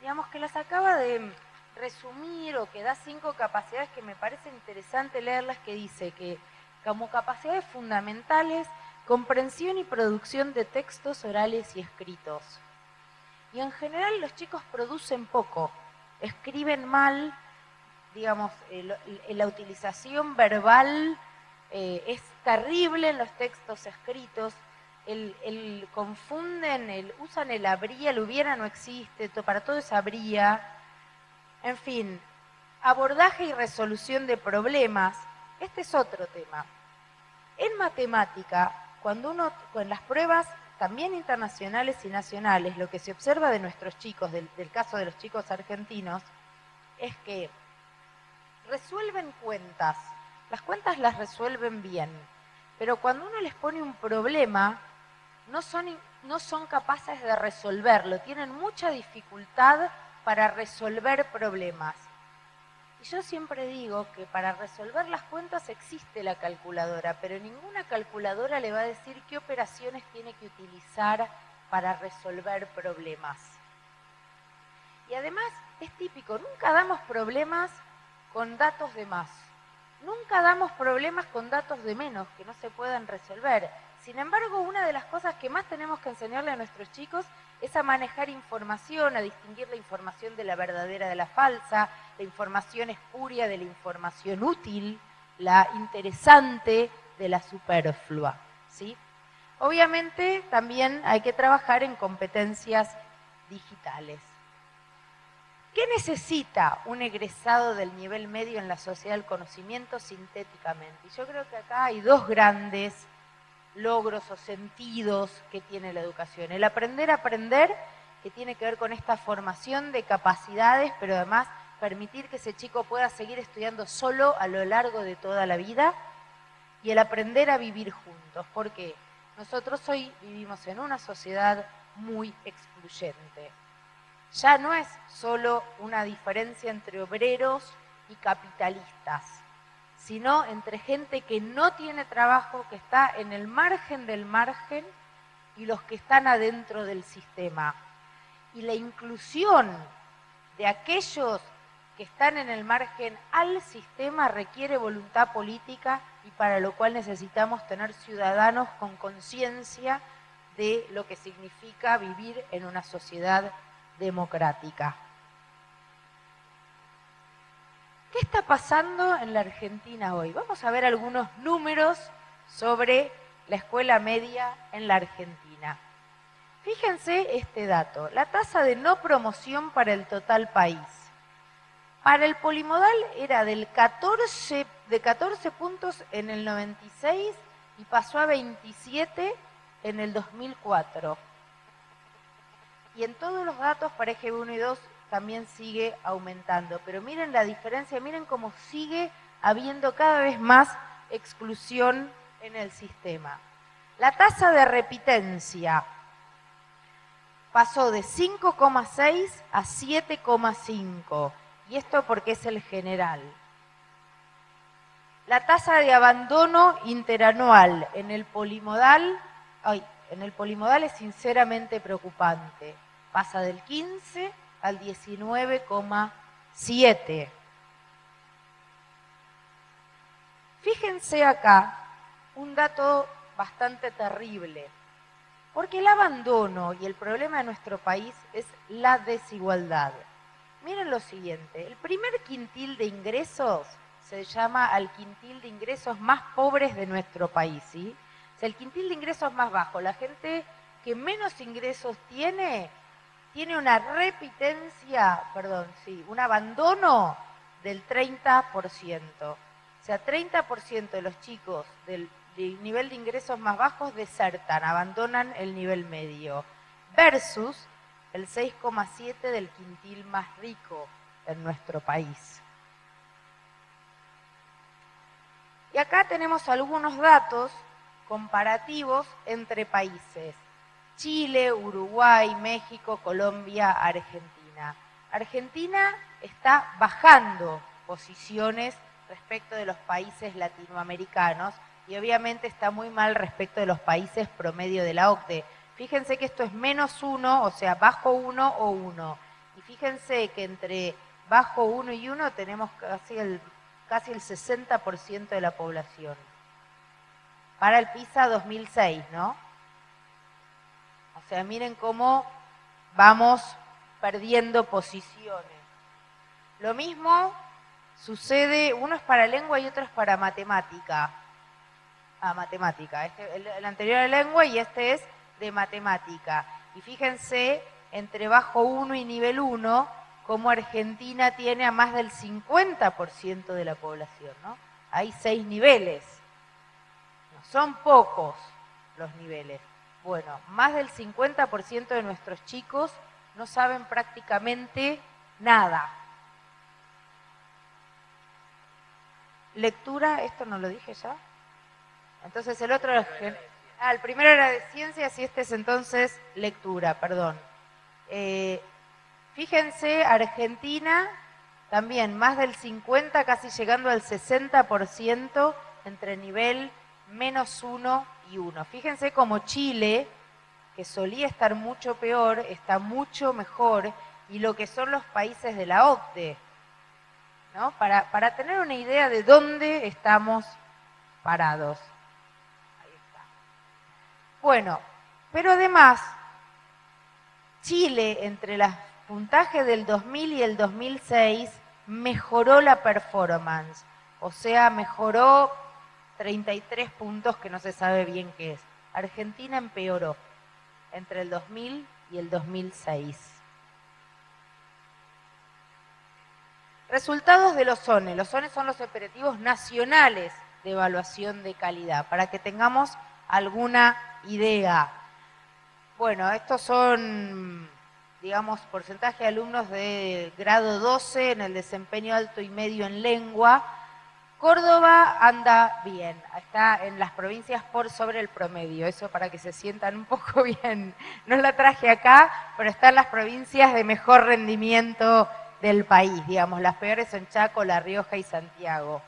S1: digamos que las acaba de resumir o que da 5 capacidades que me parece interesante leerlas, que dice que como capacidades fundamentales, comprensión y producción de textos orales y escritos. Y en general los chicos producen poco, escriben mal, digamos, la utilización verbal es terrible en los textos escritos, confunden, usan el habría, el hubiera no existe, para todo es habría, en fin, abordaje y resolución de problemas, este es otro tema. En matemática, con las pruebas también internacionales y nacionales, lo que se observa de nuestros chicos, del caso de los chicos argentinos, es que resuelven cuentas, las cuentas las resuelven bien, pero cuando uno les pone un problema, no son capaces de resolverlo, tienen mucha dificultad para resolver problemas. Y yo siempre digo que para resolver las cuentas existe la calculadora, pero ninguna calculadora le va a decir qué operaciones tiene que utilizar para resolver problemas. Y además es típico, nunca damos problemas con datos de más. Nunca damos problemas con datos de menos que no se puedan resolver. Sin embargo, una de las cosas que más tenemos que enseñarle a nuestros chicos es a manejar información, a distinguir la información de la verdadera de la falsa, la información espuria de la información útil, la interesante de la superflua, ¿sí? Obviamente también hay que trabajar en competencias digitales. ¿Qué necesita un egresado del nivel medio en la sociedad del conocimiento sintéticamente? Y yo creo que acá hay dos grandes logros o sentidos que tiene la educación. El aprender a aprender, que tiene que ver con esta formación de capacidades, pero además permitir que ese chico pueda seguir estudiando solo a lo largo de toda la vida. Y el aprender a vivir juntos, porque nosotros hoy vivimos en una sociedad muy excluyente. Ya no es solo una diferencia entre obreros y capitalistas, sino entre gente que no tiene trabajo, que está en el margen del margen, y los que están adentro del sistema. Y la inclusión de aquellos que están en el margen al sistema requiere voluntad política, y para lo cual necesitamos tener ciudadanos con conciencia de lo que significa vivir en una sociedad democrática. ¿Qué está pasando en la Argentina hoy? Vamos a ver algunos números sobre la escuela media en la Argentina. Fíjense este dato, la tasa de no promoción para el total país. Para el polimodal era de 14 puntos en el 96 y pasó a 27 en el 2004. Y en todos los datos para eje 1 y 2 también sigue aumentando. Pero miren la diferencia, miren cómo sigue habiendo cada vez más exclusión en el sistema. La tasa de repitencia pasó de 5,6 a 7,5. Y esto porque es el general. La tasa de abandono interanual en el polimodal es sinceramente preocupante. Pasa del 15 al 19,7. Fíjense acá un dato bastante terrible, porque el abandono y el problema de nuestro país es la desigualdad. Miren lo siguiente, el primer quintil de ingresos se llama al quintil de ingresos más pobres de nuestro país, ¿sí? O sea, el quintil de ingresos más bajo, la gente que menos ingresos tiene una un abandono del 30%. O sea, 30% de los chicos del nivel de ingresos más bajos desertan, abandonan el nivel medio, versus el 6,7% del quintil más rico en nuestro país. Y acá tenemos algunos datos comparativos entre países. Chile, Uruguay, México, Colombia, Argentina. Argentina está bajando posiciones respecto de los países latinoamericanos y obviamente está muy mal respecto de los países promedio de la OCDE. Fíjense que esto es -1, o sea, bajo 1 o 1. Y fíjense que entre bajo 1 y 1 tenemos casi el 60% de la población. Para el PISA 2006, ¿no? O sea, miren cómo vamos perdiendo posiciones. Lo mismo sucede, uno es para lengua y otro es para matemática. Matemática. El anterior era lengua y este es de matemática. Y fíjense, entre bajo 1 y nivel 1, cómo Argentina tiene a más del 50% de la población, ¿no? Hay 6 niveles. No son pocos los niveles. Bueno, más del 50% de nuestros chicos no saben prácticamente nada. Lectura, esto no lo dije ya. Entonces el otro era... el primero era de ciencias y este es entonces lectura, perdón. Fíjense, Argentina también más del 50, casi llegando al 60% entre nivel -1 y 1. Fíjense como Chile, que solía estar mucho peor, está mucho mejor, y lo que son los países de la OCDE, ¿no? Para tener una idea de dónde estamos parados. Ahí está. Bueno, pero además, Chile, entre los puntajes del 2000 y el 2006, mejoró la performance, o sea, mejoró 33 puntos que no se sabe bien qué es. Argentina empeoró entre el 2000 y el 2006. Resultados de los ONE. Los ONE son los operativos nacionales de evaluación de calidad, para que tengamos alguna idea. Bueno, estos son, digamos, porcentaje de alumnos de grado 12 en el desempeño alto y medio en lengua. Córdoba anda bien, está en las provincias por sobre el promedio, eso para que se sientan un poco bien. No la traje acá, pero está en las provincias de mejor rendimiento del país, digamos, las peores son Chaco, La Rioja y Santiago.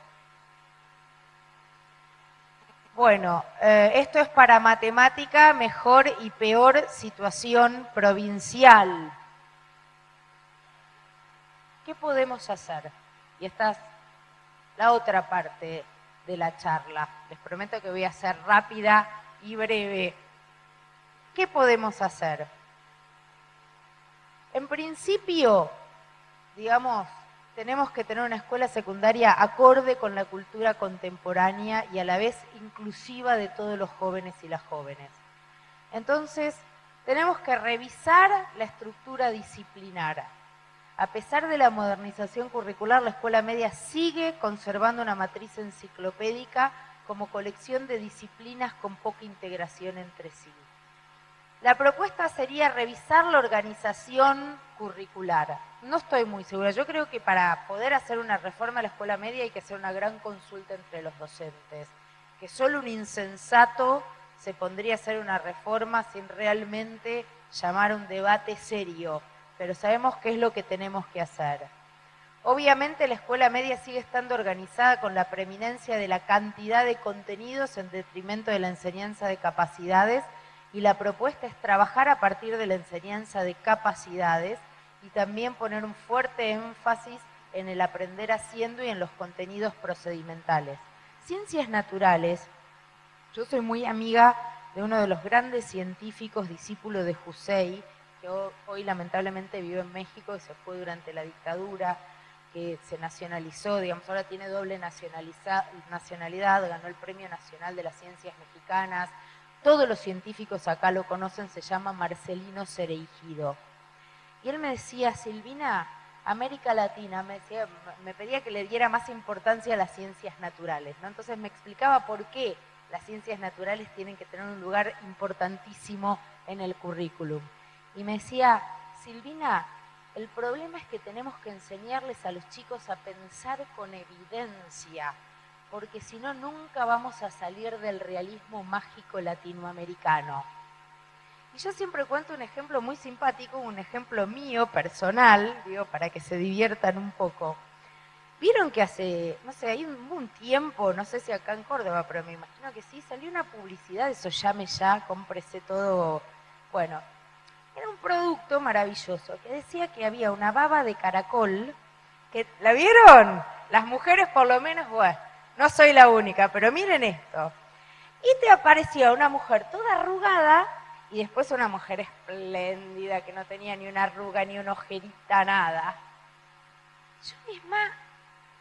S1: Bueno, esto es para matemática, mejor y peor situación provincial. ¿Qué podemos hacer? Y esta es la otra parte de la charla. Les prometo que voy a ser rápida y breve. ¿Qué podemos hacer? En principio, digamos, tenemos que tener una escuela secundaria acorde con la cultura contemporánea y a la vez inclusiva de todos los jóvenes y las jóvenes. Entonces, tenemos que revisar la estructura disciplinar. A pesar de la modernización curricular, la escuela media sigue conservando una matriz enciclopédica como colección de disciplinas con poca integración entre sí. La propuesta sería revisar la organización curricular. No estoy muy segura. Yo creo que para poder hacer una reforma a la escuela media hay que hacer una gran consulta entre los docentes. Que solo un insensato se pondría a hacer una reforma sin realmente llamar a un debate serio. Pero sabemos qué es lo que tenemos que hacer. Obviamente la escuela media sigue estando organizada con la preeminencia de la cantidad de contenidos en detrimento de la enseñanza de capacidades, y la propuesta es trabajar a partir de la enseñanza de capacidades y también poner un fuerte énfasis en el aprender haciendo y en los contenidos procedimentales. Ciencias naturales, yo soy muy amiga de uno de los grandes científicos, discípulo de Hussein, que hoy lamentablemente vive en México y se fue durante la dictadura, que se nacionalizó, digamos, ahora tiene doble nacionalidad, ganó el Premio Nacional de las Ciencias Mexicanas. Todos los científicos acá lo conocen, se llama Marcelino Cereijido. Y él me decía, Silvina, América Latina, me pedía que le diera más importancia a las ciencias naturales, ¿no? Entonces me explicaba por qué las ciencias naturales tienen que tener un lugar importantísimo en el currículum. Y me decía, Silvina, el problema es que tenemos que enseñarles a los chicos a pensar con evidencia, porque si no, nunca vamos a salir del realismo mágico latinoamericano. Y yo siempre cuento un ejemplo muy simpático, un ejemplo mío, personal, digo, para que se diviertan un poco. Vieron que hace, no sé, hay un tiempo, no sé si acá en Córdoba, pero me imagino que sí, salió una publicidad de eso, llame ya, cómprese todo. Bueno, era un producto maravilloso que decía que había una baba de caracol ¿La vieron? Las mujeres por lo menos, bueno, no soy la única, pero miren esto. Y te aparecía una mujer toda arrugada y después una mujer espléndida que no tenía ni una arruga, ni una ojerita, nada. Yo misma,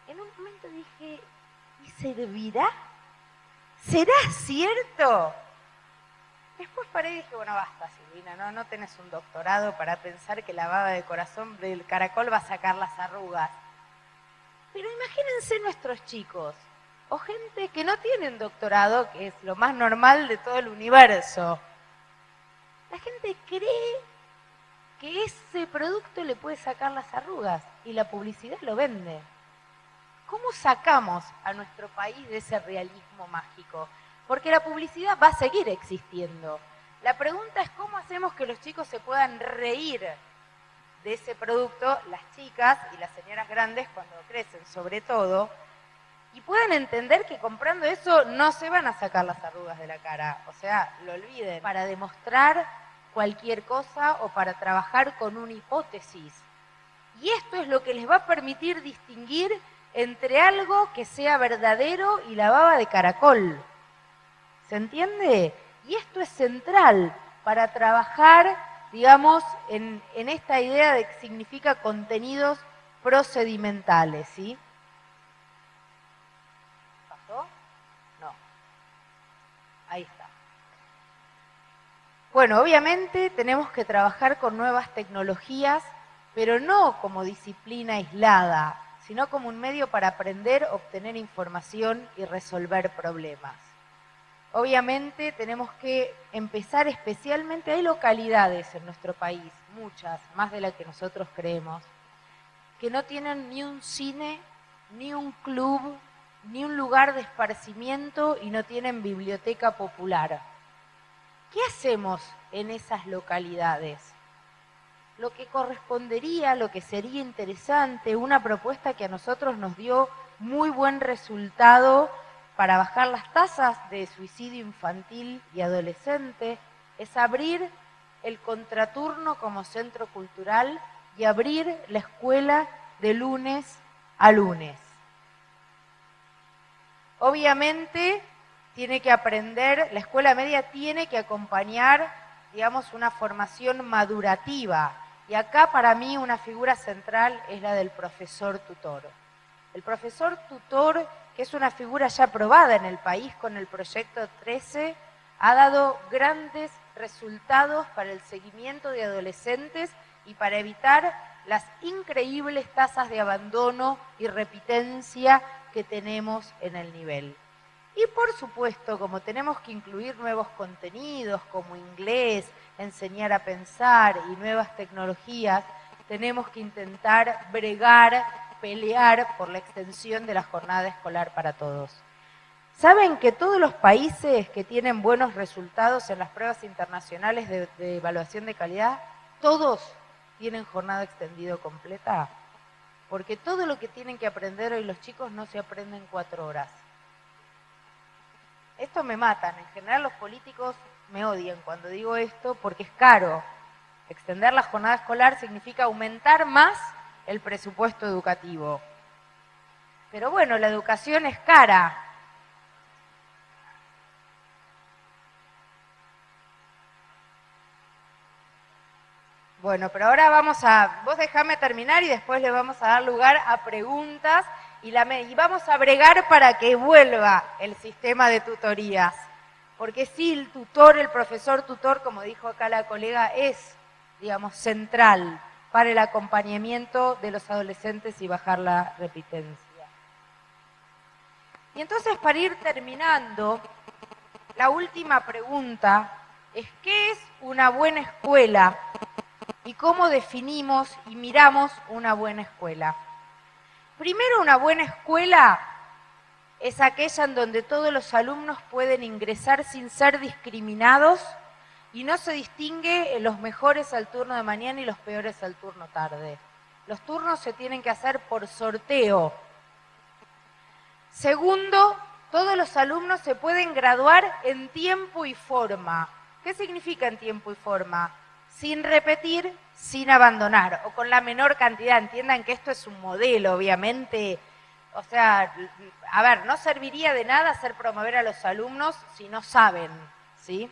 S1: en un momento dije, ¿y servirá? ¿Será cierto? Después paré y dije, bueno, basta, Silvina, no tenés un doctorado para pensar que la baba de corazón del caracol va a sacar las arrugas. Pero imagínense nuestros chicos, o gente que no tienen doctorado, que es lo más normal de todo el universo. La gente cree que ese producto le puede sacar las arrugas y la publicidad lo vende. ¿Cómo sacamos a nuestro país de ese realismo mágico? Porque la publicidad va a seguir existiendo. La pregunta es cómo hacemos que los chicos se puedan reír de ese producto, las chicas y las señoras grandes cuando crecen sobre todo, y puedan entender que comprando eso no se van a sacar las arrugas de la cara. O sea, lo olviden. Para demostrar cualquier cosa o para trabajar con una hipótesis. Y esto es lo que les va a permitir distinguir entre algo que sea verdadero y la baba de caracol. ¿Se entiende? Y esto es central para trabajar, digamos, en esta idea de que significa contenidos procedimentales, ¿sí? ¿Pasó? No. Ahí está. Bueno, obviamente tenemos que trabajar con nuevas tecnologías, pero no como disciplina aislada, sino como un medio para aprender, obtener información y resolver problemas. Obviamente tenemos que empezar especialmente, hay localidades en nuestro país, muchas, más de las que nosotros creemos, que no tienen ni un cine, ni un club, ni un lugar de esparcimiento y no tienen biblioteca popular. ¿Qué hacemos en esas localidades? Lo que correspondería, lo que sería interesante, una propuesta que a nosotros nos dio muy buen resultado para bajar las tasas de suicidio infantil y adolescente, es abrir el contraturno como centro cultural y abrir la escuela de lunes a lunes. Obviamente tiene que aprender, la escuela media tiene que acompañar, digamos, una formación madurativa. Y acá para mí una figura central es la del profesor tutor. El profesor tutor, que es una figura ya probada en el país con el proyecto 13, ha dado grandes resultados para el seguimiento de adolescentes y para evitar las increíbles tasas de abandono y repitencia que tenemos en el nivel. Y por supuesto, como tenemos que incluir nuevos contenidos como inglés, enseñar a pensar y nuevas tecnologías, tenemos que intentar bregar, pelear por la extensión de la jornada escolar para todos. ¿Saben que todos los países que tienen buenos resultados en las pruebas internacionales de evaluación de calidad, todos tienen jornada extendida completa? Porque todo lo que tienen que aprender hoy los chicos no se aprende en 4 horas. Esto me matan. En general los políticos me odian cuando digo esto porque es caro. Extender la jornada escolar significa aumentar más el presupuesto educativo. Pero bueno, la educación es cara. Bueno, pero ahora vos dejame terminar y después le vamos a dar lugar a preguntas y vamos a bregar para que vuelva el sistema de tutorías. Porque sí, el tutor, el profesor tutor, como dijo acá la colega, es, digamos, central para el acompañamiento de los adolescentes y bajar la repitencia. Y entonces, para ir terminando, la última pregunta es: ¿qué es una buena escuela? ¿Y cómo definimos y miramos una buena escuela? Primero, una buena escuela es aquella en donde todos los alumnos pueden ingresar sin ser discriminados y no se distingue los mejores al turno de mañana y los peores al turno tarde. Los turnos se tienen que hacer por sorteo. Segundo, todos los alumnos se pueden graduar en tiempo y forma. ¿Qué significa en tiempo y forma? sin repetir, sin abandonar, o con la menor cantidad. Entiendan que esto es un modelo, obviamente. O sea, a ver, no serviría de nada hacer promover a los alumnos si no saben, ¿sí?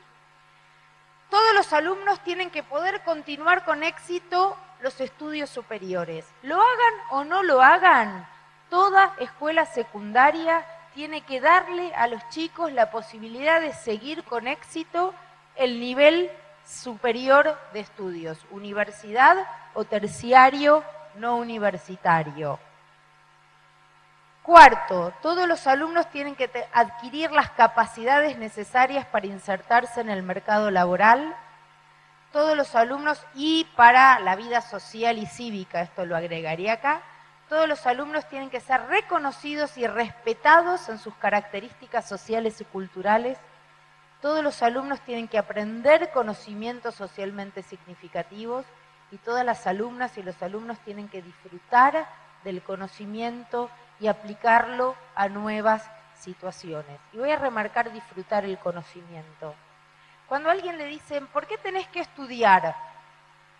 S1: Todos los alumnos tienen que poder continuar con éxito los estudios superiores. Lo hagan o no lo hagan, toda escuela secundaria tiene que darle a los chicos la posibilidad de seguir con éxito el nivel superior de estudios, universidad o terciario no universitario. Cuarto, todos los alumnos tienen que adquirir las capacidades necesarias para insertarse en el mercado laboral. Todos los alumnos, y para la vida social y cívica, esto lo agregaría acá, todos los alumnos tienen que ser reconocidos y respetados en sus características sociales y culturales. Todos los alumnos tienen que aprender conocimientos socialmente significativos y todas las alumnas y los alumnos tienen que disfrutar del conocimiento y aplicarlo a nuevas situaciones. Y voy a remarcar disfrutar el conocimiento. Cuando a alguien le dicen, ¿por qué tenés que estudiar?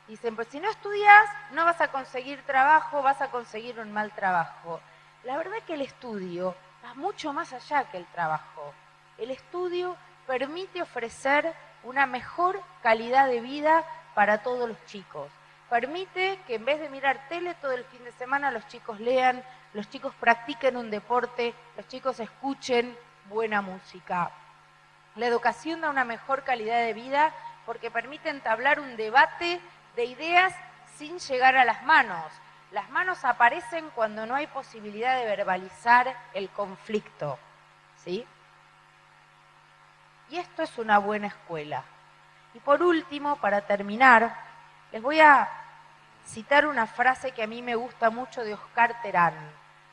S1: Dicen, pues si no estudias no vas a conseguir trabajo, vas a conseguir un mal trabajo. La verdad es que el estudio va mucho más allá que el trabajo. El estudio permite ofrecer una mejor calidad de vida para todos los chicos. Permite que en vez de mirar tele todo el fin de semana, los chicos lean, los chicos practiquen un deporte, los chicos escuchen buena música. La educación da una mejor calidad de vida porque permite entablar un debate de ideas sin llegar a las manos. Las manos aparecen cuando no hay posibilidad de verbalizar el conflicto, ¿sí? Y esto es una buena escuela. Y por último, para terminar, les voy a citar una frase que a mí me gusta mucho de Oscar Terán.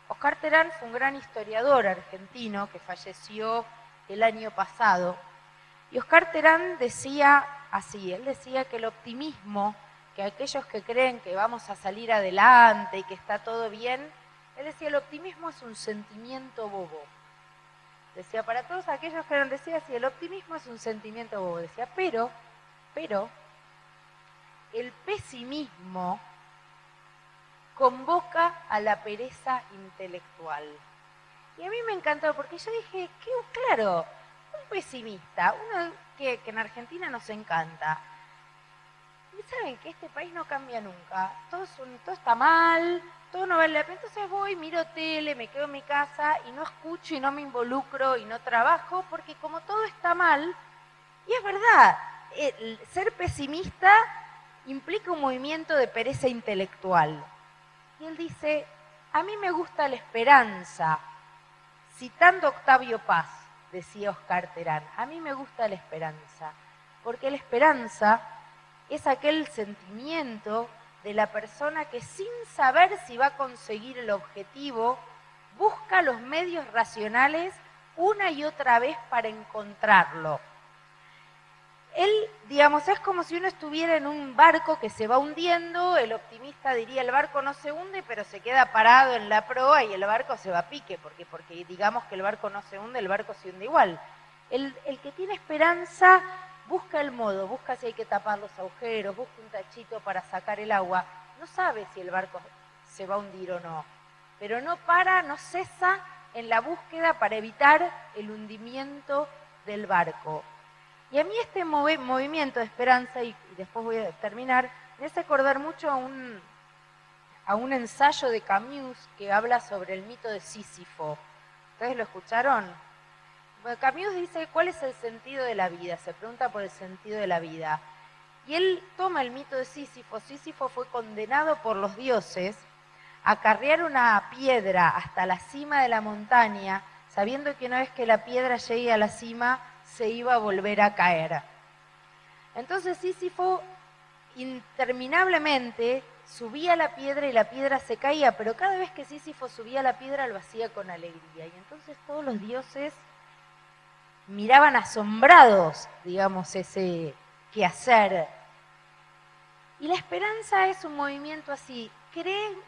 S1: Oscar Terán fue un gran historiador argentino que falleció el año pasado. Y Oscar Terán decía así, él decía que el optimismo, que aquellos que creen que vamos a salir adelante y que está todo bien, él decía, el optimismo es un sentimiento bobo. Decía, para todos aquellos que eran, decía así, el optimismo es un sentimiento bobo. Decía, pero, el pesimismo convoca a la pereza intelectual. Y a mí me encantó porque yo dije, qué claro, un pesimista, uno que en Argentina nos encanta. Y saben que este país no cambia nunca, todo está mal, todo no vale la pena. Entonces voy, miro tele, me quedo en mi casa y no escucho y no me involucro y no trabajo porque como todo está mal, y es verdad, ser pesimista implica un movimiento de pereza intelectual. Y él dice, a mí me gusta la esperanza. Citando a Octavio Paz, decía Oscar Terán, a mí me gusta la esperanza, porque la esperanza es aquel sentimiento de la persona que sin saber si va a conseguir el objetivo, busca los medios racionales una y otra vez para encontrarlo. Él, digamos, es como si uno estuviera en un barco que se va hundiendo, el optimista diría el barco no se hunde, pero se queda parado en la proa y el barco se va a pique, porque digamos que el barco no se hunde, el barco se hunde igual. El que tiene esperanza busca el modo, busca si hay que tapar los agujeros, busca un tachito para sacar el agua, no sabe si el barco se va a hundir o no, pero no para, no cesa en la búsqueda para evitar el hundimiento del barco. Y a mí este movimiento de esperanza, y después voy a terminar, me hace acordar mucho a un ensayo de Camus que habla sobre el mito de Sísifo. ¿Ustedes lo escucharon? Bueno, Camus dice, ¿cuál es el sentido de la vida? Se pregunta por el sentido de la vida. Y él toma el mito de Sísifo. Sísifo fue condenado por los dioses a cargar una piedra hasta la cima de la montaña, sabiendo que una vez que la piedra llegue a la cima, se iba a volver a caer. Entonces Sísifo interminablemente subía la piedra y la piedra se caía, pero cada vez que Sísifo subía la piedra lo hacía con alegría. Y entonces todos los dioses miraban asombrados, digamos, ese quehacer. Y la esperanza es un movimiento así.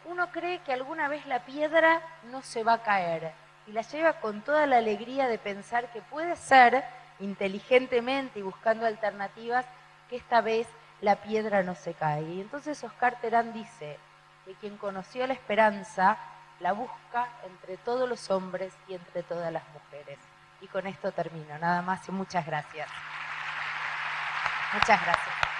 S1: Uno cree que alguna vez la piedra no se va a caer y la lleva con toda la alegría de pensar que puede ser, inteligentemente y buscando alternativas, que esta vez la piedra no se cae. Y entonces Oscar Terán dice que quien conoció la esperanza la busca entre todos los hombres y entre todas las mujeres. Y con esto termino, nada más y muchas gracias. Muchas gracias.